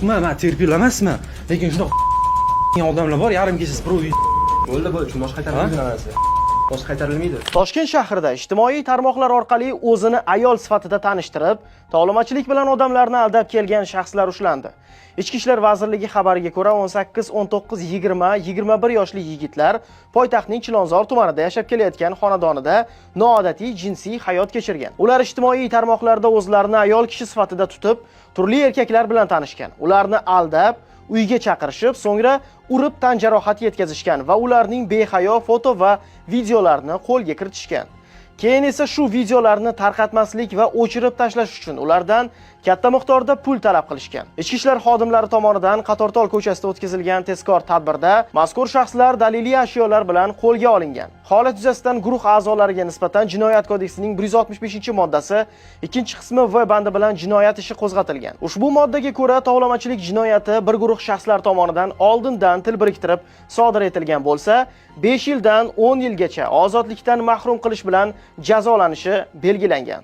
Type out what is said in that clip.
Men terpil emasman, lekin shunaqa odamlar bor, yarim kechasi provi. Bo'ldi, chimosh qaytarilmaydi narsa. Bosh qaytarilmaydi. Toshkent shahrida ijtimoiy tarmoqlar orqali o'zini ayol sifatida tanishtirib, tovlamachilik bilan odamlarni aldab kelgan shaxslar ushlandi. Ichki ishlar vazirligi xabariga ko'ra 18, 19, 20, 21 yoshli yigitlar poytaxtning Chilonzor tumanida yashab kelayotgan xonadonida noodatiy jinsiy hayot kechirgan. Ular ijtimoiy tarmoqlarda o'zlarini ayol kishi sifatida tutib, turli erkaklar bilan tanishgan. Ularni aldab, uyga chaqirishib, so'ngra urib tan jarohati yetkazishgan va ularning behayo foto va videolarini qo'lga kiritishgan. Keyin esa shu videolarni tarqatmaslik va o'chirib tashlash uchun ulardan katta miqdorda pul talab qilishgan. Ichki ishlar xodimlari tomonidan Qatortol ko'chasida o'tkazilgan tezkor tadbirda mazkur shaxslar daliliy ashyolar bilan qo'lga olingan. Holat yuzasidan guruh a'zolariga nisbatan Jinoyat kodeksining 165-moddasi 2-qismi V bandi bilan jinoyat ishi qo'zg'atilgan. Ushbu moddaga ko'ra tovlamachilik jinoyati bir guruh shaxslar tomonidan oldindan til biriktirib sodir etilgan bo'lsa, 5 yildan 10 yilgacha ozodlikdan mahrum qilish bilan jazolanishi belgilangan.